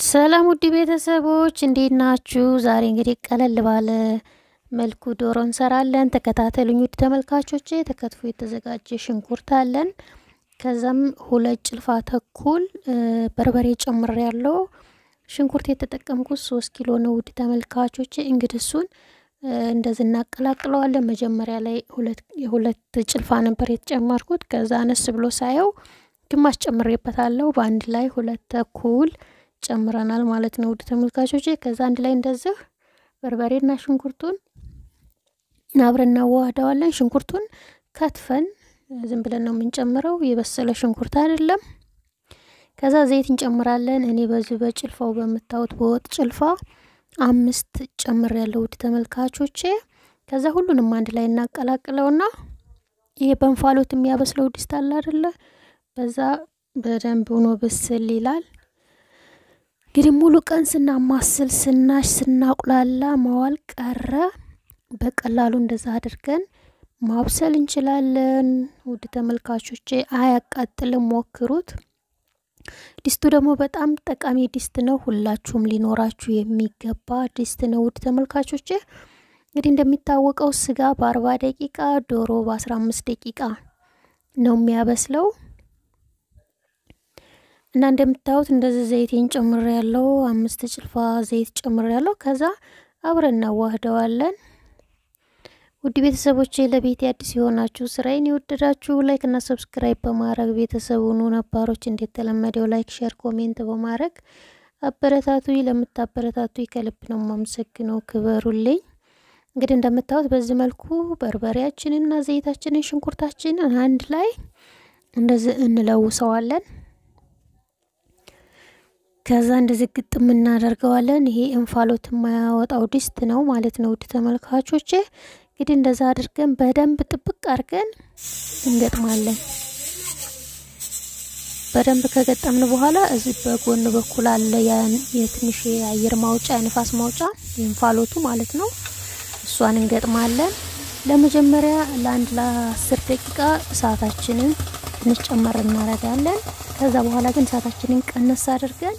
ሰላም ውድ ቤተሰቦች እንዴት ናችሁ? ዛሬ እንግዲህ ቀለል ባለ መልኩ ዶሮ እንሰራለን። ተከታተሉኝ ውድ ተመልካቾቼ። ተከትፎ የተዘጋጀ ሽንኩርት አለን። ከዛም 2 ጭልፋ ተኩል በርበሬ ጨምሬያለሁ። ሽንኩርት የተጠቀምኩት 3 ኪሎ ነው ውድ ተመልካቾቼ። እንግዲህ እሱን እንደዚህ እናቀላቅለዋለን። መጀመሪያ ላይ 2 ጭልፋ ነበር የተጨመርኩት። ከዛ አነስ ብሎ ሳየው ግማሽ ጨምሬበታለሁ። በአንድ ላይ 2 ተኩል ጨምረናል ማለት ነው ውድ ተመልካቾቼ። ከዛ አንድ ላይ እንደዚህ በርበሬና ሽንኩርቱን አብረን እናዋህደዋለን። ሽንኩርቱን ከትፈን ዝም ብለን ነው የምንጨምረው፣ የበሰለ ሽንኩርት አይደለም። ከዛ ዘይት እንጨምራለን። እኔ በዚህ በጭልፋው በመታወት በወጥ ጭልፋ 5 ጨምሬያለሁ ውድ ተመልካቾቼ። ከዛ ሁሉንም አንድ ላይ እናቀላቅለውና ይሄ በእንፋሎት የሚያበስለው ድስት አለ አይደለ? በዛ በደንብ ሆኖ በስል ይላል። እንግዲህ ሙሉ ቀን ስናማስል ስናቁላላ መዋል ቀረ። በቀላሉ እንደዛ አድርገን ማብሰል እንችላለን ውድ ተመልካቾቼ። አያቃጥልም፣ ሞክሩት። ድስቱ ደግሞ በጣም ጠቃሚ ድስት ነው። ሁላችሁም ሊኖራችሁ የሚገባ ድስት ነው ውድ ተመልካቾቼ። እንግዲህ እንደሚታወቀው ስጋ በ40 ደቂቃ፣ ዶሮ በ15 ደቂቃ ነው የሚያበስለው። እና እንደምታዩት እንደዚህ ዘይቴን ጨምሬያለሁ። 5 ጭልፋ ዘይት ጨምሬያለሁ። ከዛ አብረን እናዋህደዋለን። ውድ ቤተሰቦቼ ለቤት አዲስ የሆናችሁ ስራዬን የወደዳችሁ ላይክ እና ሰብስክራይብ በማድረግ ቤተሰቡን ነባሮች እንደተለመደው ላይክ፣ ሼር፣ ኮሜንት በማድረግ አበረታቱኝ። ለምታበረታቱኝ ከልብ ነው የማመሰግነው። ክበሩልኝ። እንግዲህ እንደምታዩት በዚህ መልኩ በርበሬያችንና ዘይታችንን ሽንኩርታችንን አንድ ላይ እንደዚህ እንለውሰዋለን። ከዛ እንደዚህ ግጥም እናደርገዋለን። ይሄ እንፋሎት የማያወጣው ድስት ነው ማለት ነው ውድ ተመልካቾቼ። እንግዲህ እንደዛ አድርገን በደንብ ጥብቅ አድርገን እንገጥማለን። በደንብ ከገጠምን በኋላ እዚህ በጎን በኩል አለ የትንሽ የአየር ማውጫ የንፋስ ማውጫ የእንፋሎቱ ማለት ነው። እሷን እንገጥማለን። ለመጀመሪያ ለ10 ደቂቃ እሳታችንን ትንሽ ጨመር እናደርጋለን። ከዛ በኋላ ግን እሳታችንን ቀነስ አድርገን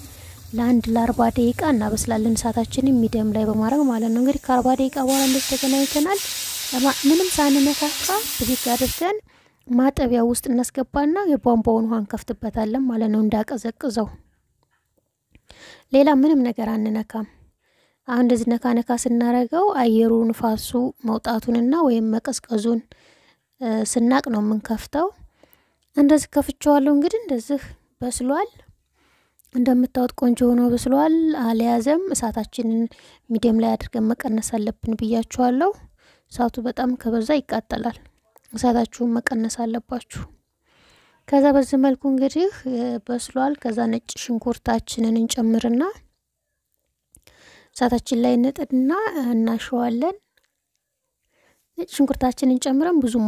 ለ40 ደቂቃ እናበስላለን። እሳታችንን ሚዲየም ላይ በማድረግ ማለት ነው። እንግዲህ ከ40 ደቂቃ በኋላ እንደዚህ ተገናኝተናል። ምንም ሳንነካካ ብድግ አድርገን ማጠቢያ ውስጥ እናስገባና የቧንቧውን ውሃ እንከፍትበታለን ማለት ነው እንዳቀዘቅዘው። ሌላ ምንም ነገር አንነካም። አሁን እንደዚህ ነካ ስናረገው አየሩ ንፋሱ መውጣቱንና ወይም መቀዝቀዙን ስናቅ ነው የምንከፍተው። እንደዚህ ከፍቼዋለሁ። እንግዲህ እንደዚህ በስሏል። እንደምታውቁት ቆንጆ ሆኖ በስሏል። አልያዘም። እሳታችንን ሚዲየም ላይ አድርገን መቀነስ አለብን ብያችኋለሁ። እሳቱ በጣም ከበዛ ይቃጠላል። እሳታችሁን መቀነስ አለባችሁ። ከዛ በዚህ መልኩ እንግዲህ በስሏል። ከዛ ነጭ ሽንኩርታችንን እንጨምርና እሳታችን ላይ እንጥድና እናሸዋለን። ነጭ ሽንኩርታችንን ጨምረን ብዙም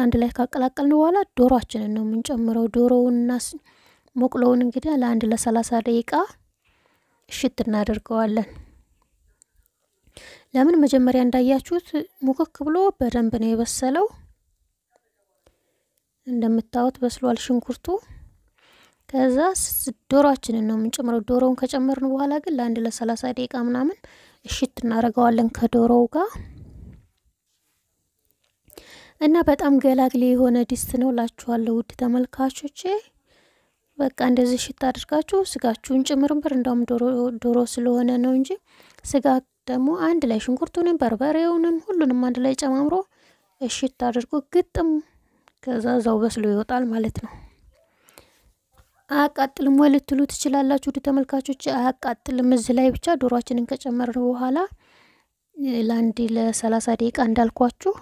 አንድ ላይ ካቀላቀልን በኋላ ዶሮአችንን ነው የምንጨምረው። ዶሮውንና ሞቅሎውን እንግዲህ ለ30 ደቂቃ እሽት እናደርገዋለን። ለምን መጀመሪያ እንዳያችሁት ሙክክ ብሎ በደንብ ነው የበሰለው። እንደምታዩት በስሏል ሽንኩርቱ። ከዛ ዶሮአችንን ነው የምንጨምረው። ዶሮውን ከጨመርን በኋላ ግን ለ30 ደቂቃ ምናምን እሽት እናደርገዋለን ከዶሮው ጋር። እና በጣም ገላግሌ የሆነ ድስት ነው ላችኋለሁ ውድ ተመልካቾቼ። በቃ እንደዚህ ሽታ አድርጋችሁ ስጋችሁን ጨምሩበት። እንደውም ዶሮ ስለሆነ ነው እንጂ ስጋ ደግሞ አንድ ላይ ሽንኩርቱንም በርበሬውንም ሁሉንም አንድ ላይ ጨማምሮ እሽት አድርጎ ግጥም ከዛ ዛው በስሎ ይወጣል ማለት ነው። አያቃጥልም ወይ ልትሉ ትችላላችሁ ውድ ተመልካቾቼ። አያቃጥልም። እዚህ ላይ ብቻ ዶሮአችንን ከጨመርን በኋላ ለ30 ደቂቃ እንዳልኳችሁ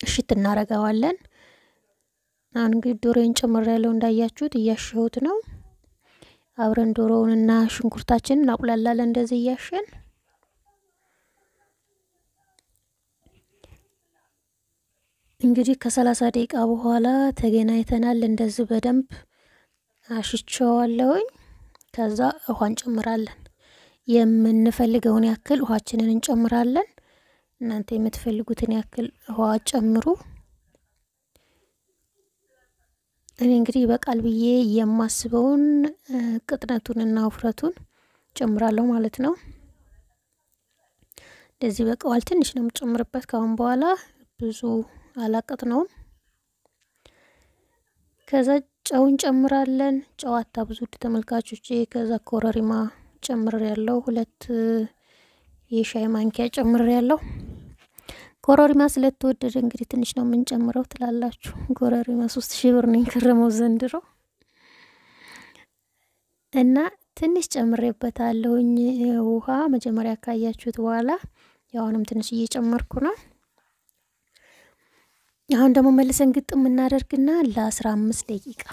እሽት እናረጋዋለን። አሁን እንግዲህ ዶሮውን ጨምሬያለሁ እንዳያችሁት እያሸሁት ነው። አብረን ዶሮውንና ሽንኩርታችንን እናቁላላለን እንደዚህ እያሸን። እንግዲህ ከ30 ደቂቃ በኋላ ተገናኝተናል። እንደዚህ በደንብ አሽቸዋለሁኝ። ከዛ ውሃ እንጨምራለን። የምንፈልገውን ያክል ውሃችንን እንጨምራለን። እናንተ የምትፈልጉትን ያክል ውሃ ጨምሩ። እኔ እንግዲህ በቃል ብዬ የማስበውን ቅጥነቱንና ውፍረቱን ጨምራለሁ ማለት ነው። እንደዚህ በቃዋል ትንሽ ነው የምጨምርበት ካሁን በኋላ ብዙ አላቀጥነውም። ከዛ ጨውን ጨምራለን። ጨው አታብዙ ተመልካቾቼ። ከዛ ኮረሪማ ጨምሬያለሁ 2 የሻይ ማንኪያ ጨምሬያለሁ። ኮረሪማ ስለተወደደ እንግዲህ ትንሽ ነው የምንጨምረው ትላላችሁ። ኮረሪማ 3000 ብር ነው የከረመው ዘንድሮ እና ትንሽ ጨምሬበታለሁኝ ውሃ መጀመሪያ ካያችሁት በኋላ ያውንም ትንሽ እየጨመርኩ ነው። አሁን ደግሞ መልሰን ግጥም እናደርግና ለ15 ደቂቃ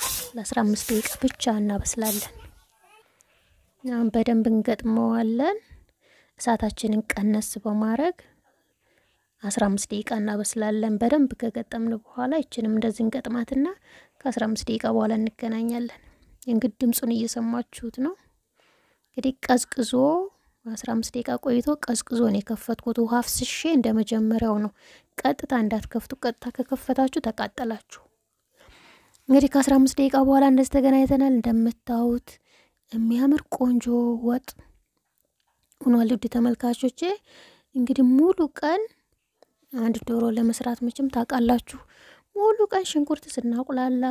ብቻ እናበስላለን። አሁን በደንብ እንገጥመዋለን። እሳታችንን ቀነስ በማድረግ 15 ደቂቃ እናበስላለን። በደንብ ከገጠምን በኋላ እቺንም እንደዚህ እንገጥማትና ከ15 ደቂቃ በኋላ እንገናኛለን። እንግዲህ ድምጹን እየሰማችሁት ነው። እንግዲህ ቀዝቅዞ 15 ደቂቃ ቆይቶ ቀዝቅዞ ነው የከፈትኩት። ውሃ አፍስሼ እንደመጀመሪያው ነው። ቀጥታ እንዳትከፍቱ። ቀጥታ ከከፈታችሁ ተቃጠላችሁ። እንግዲህ ከ15 ደቂቃ በኋላ እንደዚህ ተገናኝተናል። እንደምታዩት የሚያምር ቆንጆ ወጥ ሆኗል። ውድ ተመልካቾቼ እንግዲህ ሙሉ ቀን አንድ ዶሮ ለመስራት መቼም ታውቃላችሁ። ሙሉ ቀን ሽንኩርት ስናቁላላ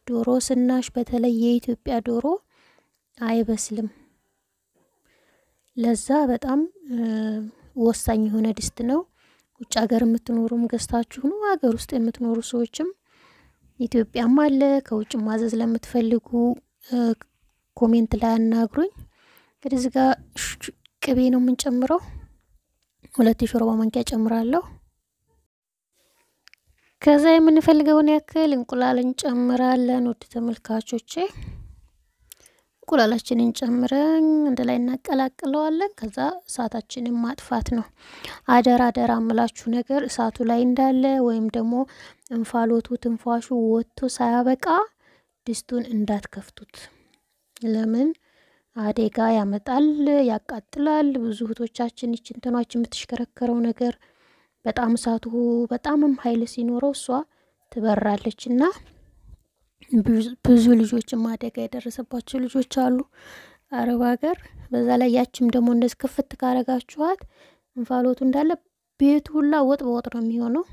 ዶሮ ስናሽ በተለይ የኢትዮጵያ ዶሮ አይበስልም። ለዛ በጣም ወሳኝ የሆነ ድስት ነው። ውጭ ሀገር የምትኖሩም ገዝታችሁ ነው፣ ሀገር ውስጥ የምትኖሩ ሰዎችም ኢትዮጵያም አለ። ከውጭ ማዘዝ ለምትፈልጉ ኮሜንት ላይ አናግሩኝ። እንግዲህ እዚህ ጋር ቅቤ ነው የምንጨምረው። 2 የሾርባ ማንኪያ ጨምራለሁ። ከዛ የምንፈልገውን ያክል እንቁላል እንጨምራለን። ውድ ተመልካቾቼ እንቁላላችንን ጨምረን እንደ ላይ እናቀላቅለዋለን። ከዛ እሳታችንን ማጥፋት ነው። አደራ አምላችሁ ነገር እሳቱ ላይ እንዳለ ወይም ደግሞ እንፋሎቱ ትንፋሹ ወጥቶ ሳያበቃ ድስቱን እንዳትከፍቱት። ለምን አደጋ ያመጣል፣ ያቃጥላል። ብዙ እህቶቻችን እንትኗችን የምትሽከረከረው ነገር በጣም እሳቱ በጣምም ኃይል ሲኖረው እሷ ትበራለችና ብዙ ልጆችም አደጋ የደረሰባቸው ልጆች አሉ አረብ ሀገር። በዛ ላይ ያችም ደግሞ እንደዚህ ክፍት ካረጋችኋት እንፋሎቱ እንዳለ ቤቱ ሁላ ወጥ በወጥ ነው የሚሆነው።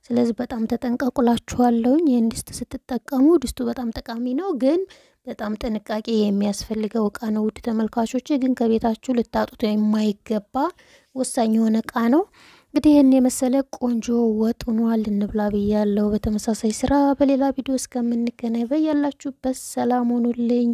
ስለዚህ በጣም ተጠንቀቁላችኋለሁ። ይሄን ድስት ስትጠቀሙ ድስቱ በጣም ጠቃሚ ነው፣ ግን በጣም ጥንቃቄ የሚያስፈልገው እቃ ነው። ውድ ተመልካቾቼ ግን ከቤታችሁ ልታጡት የማይገባ ወሳኝ የሆነ እቃ ነው። እንግዲህ ይሄን የመሰለ ቆንጆ ወጥ ሆኗል። እንብላ ብያለሁ። በተመሳሳይ ስራ በሌላ ቪዲዮ እስከምንገናኝ በያላችሁበት ሰላም ሁኑልኝ።